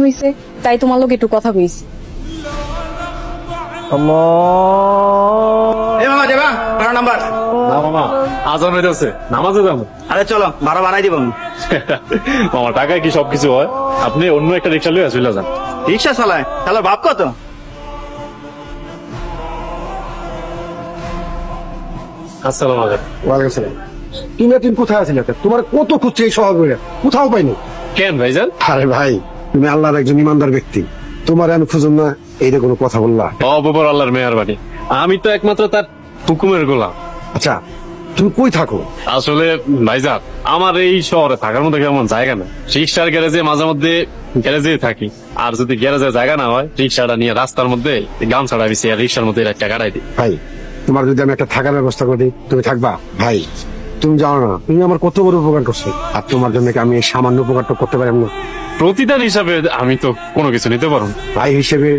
হয়েছে, তাই তোমার লোক একটু কথা কইছি। আজান হইতেছে, নামাজে যাবো। আরে চলো, ভাড়া বাড়াই দিব। মামা টাকায় কি সবকিছু হয়? আপনি অন্য একটা রিক্সা লইয়া চলে যান। রিক্সা চালায়, তাহলে ভাব কত? আসসালামু আলাইকুম। ওয়ালাইকুম আসসালাম। তুমি কোথায় আছিলে? তোমার কত খুঁজছে এই শহরে, কোথাও পাইনি। কেন ভাইজান? আরে ভাই, তুমি আল্লাহর একজন ইমানদার ব্যক্তি, তোমার আমি খুঁজুন না এইটা কোনো কথা বললা? অবর আল্লাহর মেহেরবানি, আমি তো একমাত্র তার হুকুমের গোলাম। আচ্ছা, তুমি কই থাকো? আসলে ভাইজান, আমার এই শহরে থাকার মতো কেমন জায়গা না। রিক্সার গ্যারেজে মাঝে মধ্যে গ্যারেজে থাকি, আর যদি গ্যারেজে জায়গা না হয় রিক্সাটা নিয়ে রাস্তার মধ্যে গামছাড়া বিছিয়ে রিক্সার মধ্যে একটা গাড়াই দিই। ভাই, তোমার যদি আমি একটা থাকার ব্যবস্থা করি, তুমি থাকবা? ভাই, তুমি জানো না তুমি আমার কত বড় উপকার করছো, আর তোমার জন্য কি আমি এই সামান্য উপকারটা করতে পারি না? প্রতিদান হিসাবে আমি তো কোনো কিছু নিতে পারবো না। ভাই হিসেবে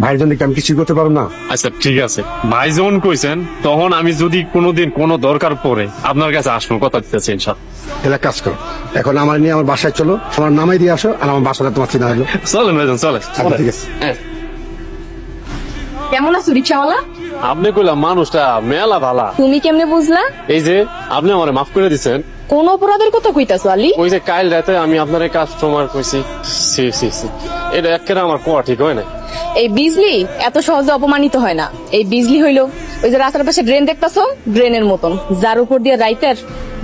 ভাইয়ের জন্য কি আমি কিছুই করতে পারবো না? আচ্ছা ঠিক আছে, ভাই যখন কইছেন তখন আমি যদি কোনোদিন কোনো দরকার পড়ে আপনার কাছে আসবো, কথা দিতেছি ইনশাআল্লাহ। এটা কাজ করো, এখন আমার নিয়ে আমার বাসায় চলো, আমার নামাই দিয়ে আসো, আর আমার বাসাটা তোমার চিনা হলো। চলেন ভাইজান, চলেন। আচ্ছা, ঠিক আছে। হ্যাঁ, কেমন আছো রিক্সাওয়ালা? আপনি কইলাম মানুষটা মেলা ভালা। তুমি কেমনে বুঝলা? এই যে আপনি আমারে মাফ করে দিচ্ছেন। কোন অপরাধের কথা কইতাছো আলী? ওই যে কাল রাতে আমি আপনার কাস্টমার কইছি, সি সি সি, এটা একেবারে আমার কোয়া ঠিক হয় না। এই বিজলি এত সহজে অপমানিত হয় না। এই বিজলি হইলো ওই যে রাস্তার পাশে ড্রেন দেখতাছো, ড্রেনের মতন, যার উপর দিয়ে রাইতের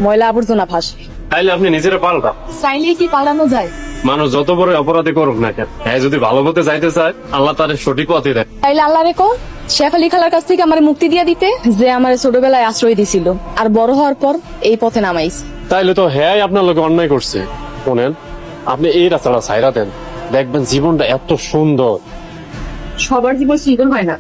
ময়লা আবর্জনা ভাসে। তাইলে আপনি নিজেরা পাল্টা। চাইলেই কি পালানো যায়? মানুষ যত বড় অপরাধী করুক না কেন, হ্যাঁ যদি ভালো পথে যাইতে চায় আল্লাহ তার সঠিক পথে দেয়। তাইলে আল্লাহ রেখো শেফ আলী খালার কাছ থেকে আমার মুক্তি দিয়ে দিতে, যে আমার ছোটবেলায় আশ্রয় দিছিল, আর বড় হওয়ার পর এই পথে নামাইছে। তাইলে তো হ্যাঁ আপনার লোকে অন্যায় করছে। শোনেন, আপনি এই রাস্তাটা ছাইরা দেন, দেখবেন জীবনটা এত সুন্দর। সবার জীবন সুন্দর হয় না।